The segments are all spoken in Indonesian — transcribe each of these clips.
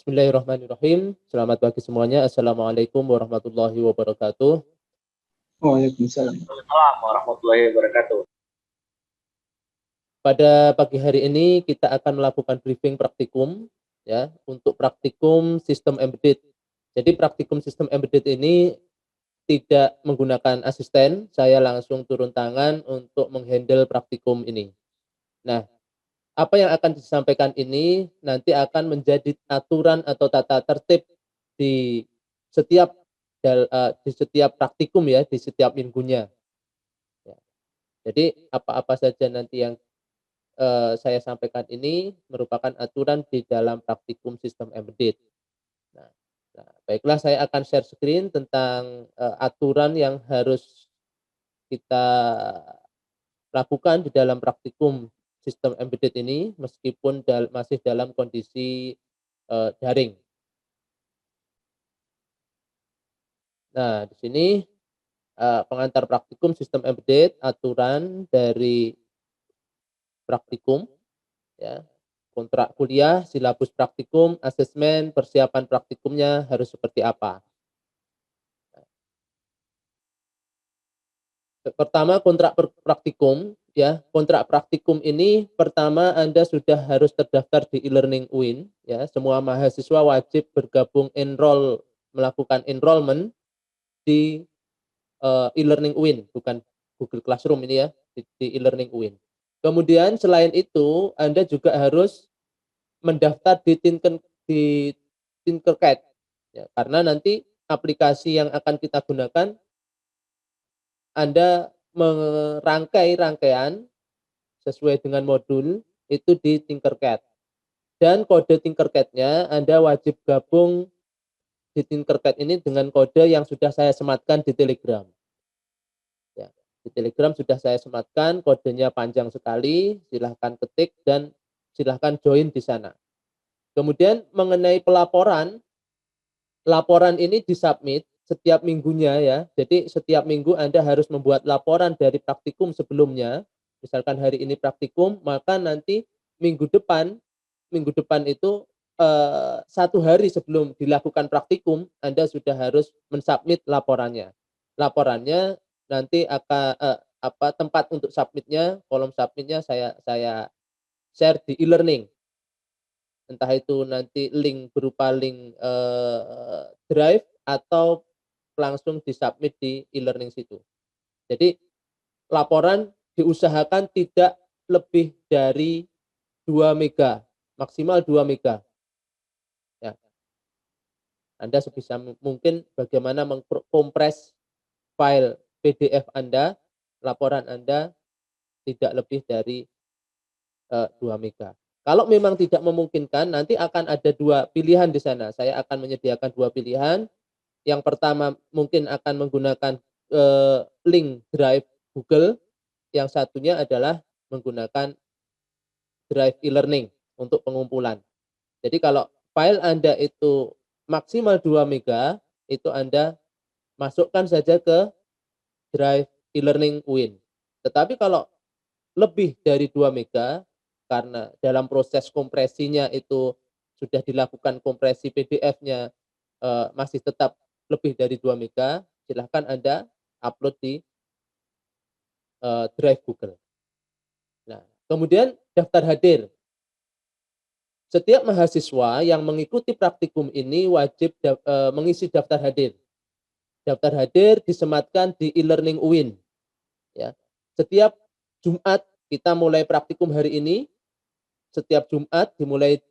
Bismillahirrahmanirrahim. Selamat pagi semuanya. Assalamualaikum warahmatullahi wabarakatuh. Waalaikumsalam. Waalaikumsalam warahmatullahi wabarakatuh. Pada pagi hari ini kita akan melakukan briefing praktikum ya untuk praktikum sistem embedded. Jadi praktikum sistem embedded ini tidak menggunakan asisten, saya langsung turun tangan untuk menghandle praktikum ini. Nah, apa yang akan disampaikan ini nanti akan menjadi aturan atau tata tertib di setiap di setiap praktikum ya, di setiap minggunya. Ya. Jadi apa-apa saja nanti yang saya sampaikan ini merupakan aturan di dalam praktikum sistem embedded. Nah, baiklah saya akan share screen tentang aturan yang harus kita lakukan di dalam praktikum sistem embedded ini meskipun masih dalam kondisi daring. Nah, di sini pengantar praktikum sistem embedded, aturan dari praktikum, ya, kontrak kuliah, silabus praktikum, asesmen, persiapan praktikumnya harus seperti apa. Pertama kontrak praktikum, ya, kontrak praktikum ini pertama Anda sudah harus terdaftar di e-learning UIN, ya, semua mahasiswa wajib bergabung melakukan enrollment di e-learning UIN, bukan Google Classroom ini ya, di e-learning UIN. Kemudian selain itu Anda juga harus mendaftar di Tinkercad, ya, karena nanti aplikasi yang akan kita gunakan Anda merangkai rangkaian sesuai dengan modul itu di Tinkercad. Dan kode Tinkercad-nya Anda wajib gabung di Tinkercad ini dengan kode yang sudah saya sematkan di Telegram. Ya, di Telegram sudah saya sematkan, kodenya panjang sekali, silahkan ketik dan silahkan join di sana. Kemudian mengenai laporan ini disubmit setiap minggunya ya. Jadi setiap minggu Anda harus membuat laporan dari praktikum sebelumnya. Misalkan hari ini praktikum, maka nanti minggu depan itu 1 hari sebelum dilakukan praktikum, Anda sudah harus mensubmit laporannya. Laporannya nanti akan tempat untuk submitnya, kolom submitnya saya share di e-learning. Entah itu nanti berupa link Drive atau langsung disubmit di e-learning situ. Jadi laporan diusahakan tidak lebih dari 2 mega, maksimal 2 mega. Ya. Anda sebisa mungkin bagaimana mengkompres file PDF Anda, laporan Anda tidak lebih dari 2 mega. Kalau memang tidak memungkinkan, nanti akan ada 2 pilihan di sana. Saya akan menyediakan 2 pilihan. Yang pertama mungkin akan menggunakan link Drive Google, yang satunya adalah menggunakan Drive e-learning untuk pengumpulan. Jadi kalau file Anda itu maksimal 2 mega, itu Anda masukkan saja ke Drive e-learning UIN. Tetapi kalau lebih dari 2 mega, karena dalam proses kompresinya itu sudah dilakukan kompresi PDF-nya masih tetap lebih dari 2 mega, silahkan Anda upload di Drive Google. Nah, kemudian daftar hadir. Setiap mahasiswa yang mengikuti praktikum ini wajib mengisi daftar hadir. Daftar hadir disematkan di e-learning UIN. Ya. Setiap Jumat kita mulai praktikum hari ini. Setiap Jumat dimulai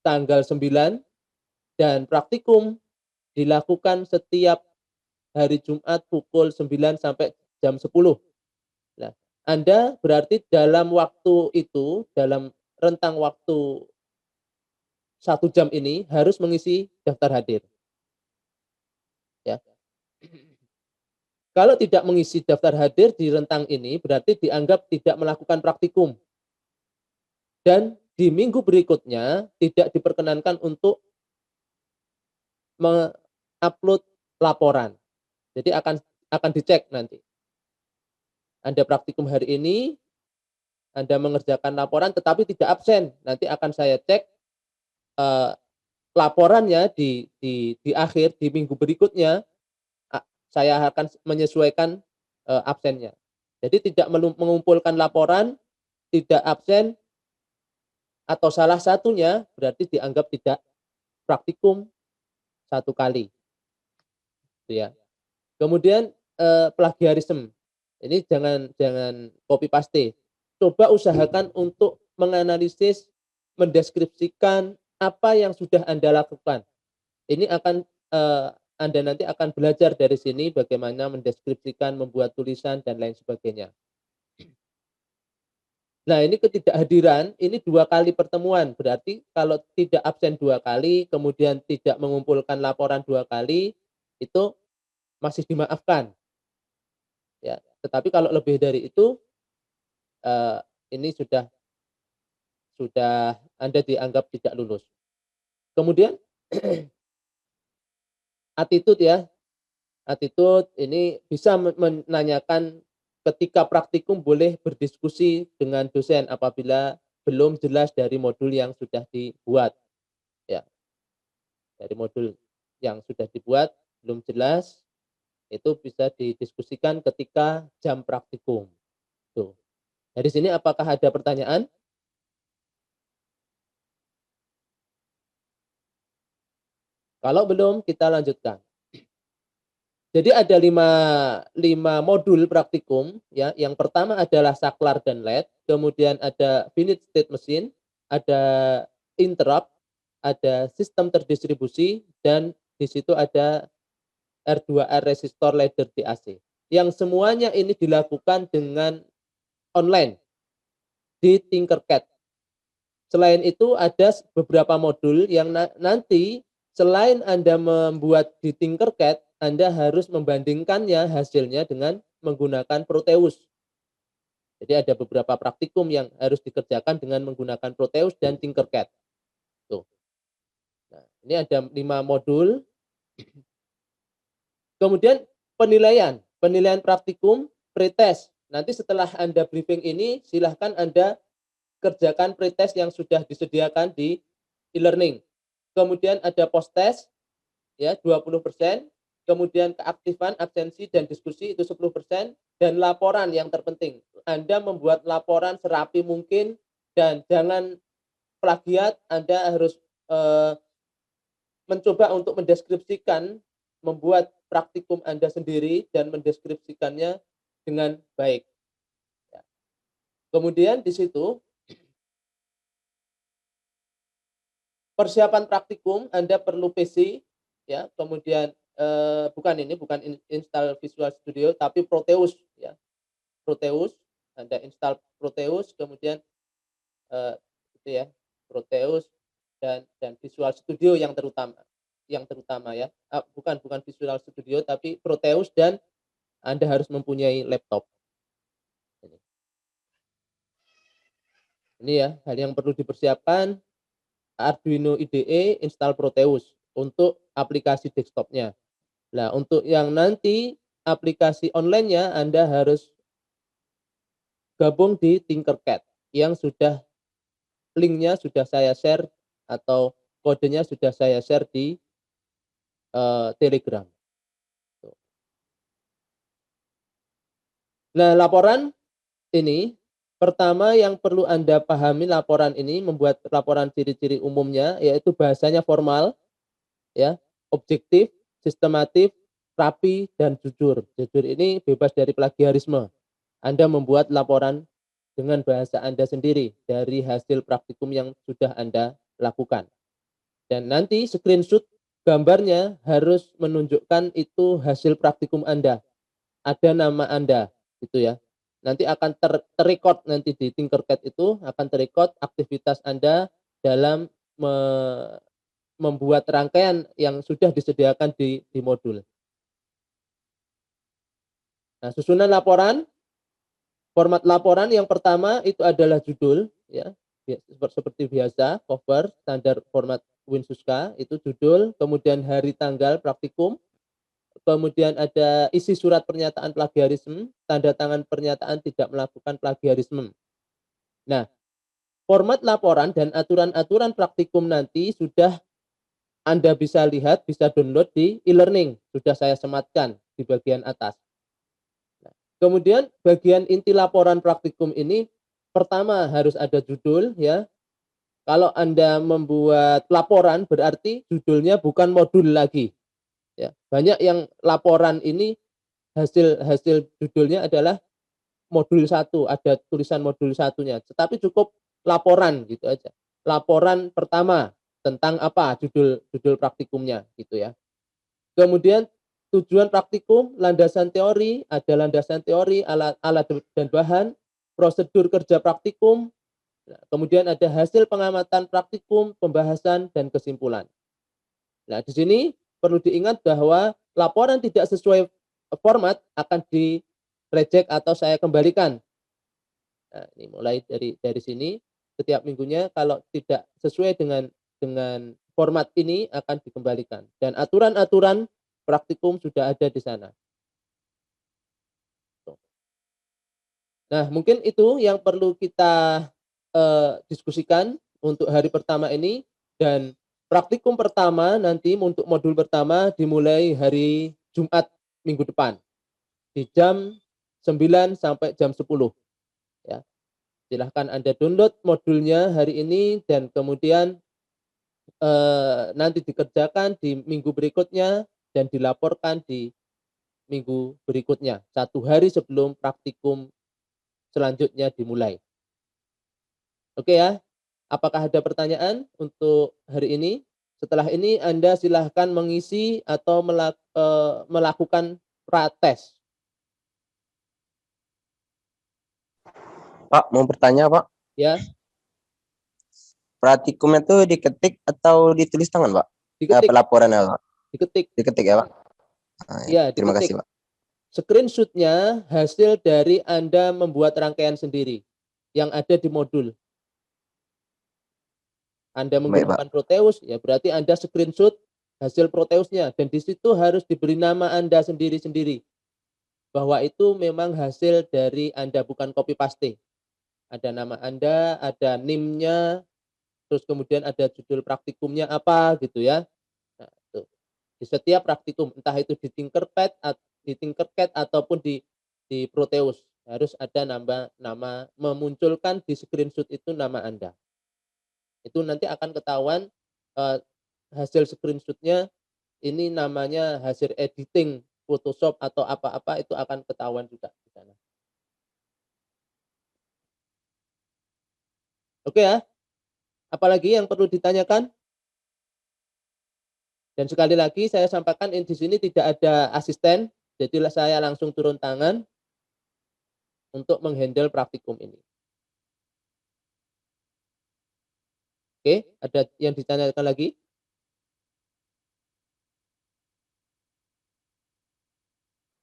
tanggal 9 dan praktikum dilakukan setiap hari Jumat pukul 9 sampai jam 10. Nah, Anda berarti dalam waktu itu, dalam rentang waktu 1 jam ini harus mengisi daftar hadir. Ya. Kalau tidak mengisi daftar hadir di rentang ini berarti dianggap tidak melakukan praktikum. Dan di minggu berikutnya tidak diperkenankan untuk mengupload laporan. Jadi akan dicek nanti. Anda praktikum hari ini, Anda mengerjakan laporan tetapi tidak absen. Nanti akan saya cek laporannya di akhir di minggu berikutnya saya akan menyesuaikan absennya. Jadi tidak mengumpulkan laporan, tidak absen atau salah satunya berarti dianggap tidak praktikum 1 kali, gitu ya. Kemudian, plagiarisme, ini jangan jangan copy paste. Coba usahakan untuk menganalisis, mendeskripsikan apa yang sudah Anda lakukan. Ini akan, Anda nanti akan belajar dari sini bagaimana mendeskripsikan, membuat tulisan dan lain sebagainya. Nah, ini ketidakhadiran, ini 2 kali pertemuan, berarti kalau tidak absen 2 kali, kemudian tidak mengumpulkan laporan 2 kali, itu masih dimaafkan, ya. Tetapi kalau lebih dari itu, eee, ini sudah Anda dianggap tidak lulus. Kemudian attitude ya, attitude ini bisa menanyakan ketika praktikum boleh berdiskusi dengan dosen apabila belum jelas dari modul yang sudah dibuat, ya. Dari modul yang sudah dibuat belum jelas, itu bisa didiskusikan ketika jam praktikum, tuh. Dari sini apakah ada pertanyaan? Kalau belum, kita lanjutkan. Jadi ada 5 modul praktikum ya, yang pertama adalah saklar dan LED, kemudian ada finite state machine, ada interrupt, ada sistem terdistribusi, dan di situ ada R2R resistor ladder DAC. Yang semuanya ini dilakukan dengan online di Tinkercad. Selain itu ada beberapa modul yang nanti selain Anda membuat di Tinkercad, Anda harus membandingkannya hasilnya dengan menggunakan Proteus. Jadi ada beberapa praktikum yang harus dikerjakan dengan menggunakan Proteus dan Tinkercad. Tuh. Nah, ini ada 5 modul. Kemudian penilaian praktikum pretest. Nanti setelah Anda briefing ini silahkan Anda kerjakan pretest yang sudah disediakan di e-learning. Kemudian ada post test ya 20%, kemudian keaktifan, absensi dan diskusi itu 10%, dan laporan yang terpenting. Anda membuat laporan serapi mungkin dan jangan plagiat, Anda harus mencoba untuk mendeskripsikan, membuat praktikum Anda sendiri dan mendeskripsikannya dengan baik. Ya. Kemudian di situ persiapan praktikum Anda perlu PC ya, kemudian bukan install Visual Studio tapi Proteus ya. Proteus, Anda install Proteus kemudian itu ya, Proteus dan Visual Studio yang terutama ya. Bukan Visual Studio tapi Proteus, dan Anda harus mempunyai laptop. Ini ya, hal yang perlu dipersiapkan. Arduino IDE, install Proteus untuk aplikasi desktopnya. Nah, untuk yang nanti aplikasi online-nya Anda harus gabung di Tinkercad yang linknya sudah saya share atau kodenya sudah saya share di Telegram. Nah, laporan ini pertama yang perlu Anda pahami, laporan ini membuat laporan ciri-ciri umumnya yaitu bahasanya formal ya, objektif, sistematif, rapi, dan jujur. Jujur ini bebas dari plagiarisme. Anda membuat laporan dengan bahasa Anda sendiri dari hasil praktikum yang sudah Anda lakukan. Dan nanti screenshot gambarnya harus menunjukkan itu hasil praktikum Anda. Ada nama Anda, gitu ya. Nanti akan terrecord nanti di Tinkercad itu akan terrecord aktivitas Anda dalam membuat rangkaian yang sudah disediakan di modul. Nah, susunan laporan, format laporan yang pertama itu adalah judul, ya, seperti biasa, cover, standar format Winsuska, itu judul, kemudian hari tanggal praktikum, kemudian ada isi surat pernyataan plagiarisme, tanda tangan pernyataan tidak melakukan plagiarisme. Nah, format laporan dan aturan-aturan praktikum nanti sudah Anda bisa lihat, bisa download di e-learning, sudah saya sematkan di bagian atas. Nah, kemudian bagian inti laporan praktikum ini pertama harus ada judul ya. Kalau Anda membuat laporan berarti judulnya bukan modul lagi. Ya, banyak yang laporan ini hasil judulnya adalah modul 1, ada tulisan modul satunya, tetapi cukup laporan gitu aja. Laporan pertama tentang apa judul praktikumnya gitu ya. Kemudian tujuan praktikum, landasan teori, ada landasan teori, alat dan bahan, prosedur kerja praktikum, kemudian ada hasil pengamatan praktikum, pembahasan dan kesimpulan. Nah, di sini perlu diingat bahwa laporan tidak sesuai format akan di reject atau saya kembalikan. Nah, ini mulai dari sini setiap minggunya kalau tidak sesuai dengan format ini akan dikembalikan dan aturan-aturan praktikum sudah ada di sana. Nah, mungkin itu yang perlu kita diskusikan untuk hari pertama ini dan praktikum pertama nanti untuk modul pertama dimulai hari Jumat minggu depan di jam 9 sampai jam 10 ya. Silahkan Anda download modulnya hari ini dan kemudian nanti dikerjakan di minggu berikutnya dan dilaporkan di minggu berikutnya, 1 hari sebelum praktikum selanjutnya dimulai. Oke ya, apakah ada pertanyaan untuk hari ini? Setelah ini Anda silahkan mengisi atau melakukan prates. Pak, mau bertanya, Pak. Ya, Praktikumnya tuh diketik atau ditulis tangan, Pak? diketik, Pelaporannya, Pak. diketik. Diketik ya, Pak? Nah, Ya, terima diketik. kasih, Pak. Screenshotnya hasil dari Anda membuat rangkaian sendiri yang ada di modul. Anda Baik, Pak. menggunakan Proteus, ya berarti Anda screenshot hasil Proteusnya dan di situ harus diberi nama Anda sendiri-sendiri bahwa itu memang hasil dari Anda, bukan copy paste. Ada nama Anda, ada NIM-nya, terus kemudian ada judul praktikumnya apa gitu ya. Nah, itu. Di setiap praktikum, entah itu di Tinkercad ataupun di Proteus, harus ada nama memunculkan di screenshot itu nama Anda. Itu nanti akan ketahuan hasil screenshotnya ini namanya hasil editing Photoshop atau apa-apa, itu akan ketahuan juga di sana. Oke ya. Apalagi yang perlu ditanyakan? Dan sekali lagi saya sampaikan di sini tidak ada asisten, jadi saya langsung turun tangan untuk menghandle praktikum ini. Oke, ada yang ditanyakan lagi?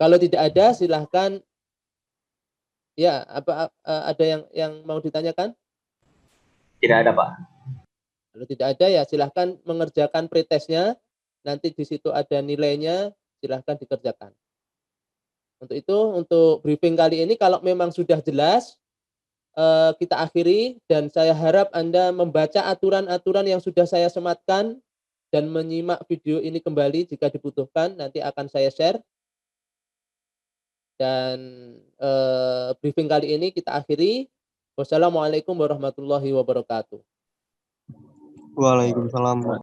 Kalau tidak ada silahkan. Ya, ada yang mau ditanyakan? Tidak ada, Pak. Kalau tidak ada ya silahkan mengerjakan pretestnya. Nanti di situ ada nilainya, silahkan dikerjakan. Untuk itu, untuk briefing kali ini kalau memang sudah jelas, kita akhiri dan saya harap Anda membaca aturan-aturan yang sudah saya sematkan dan menyimak video ini kembali jika dibutuhkan, nanti akan saya share. Dan briefing kali ini kita akhiri. Wassalamualaikum warahmatullahi wabarakatuh. Waalaikumsalam.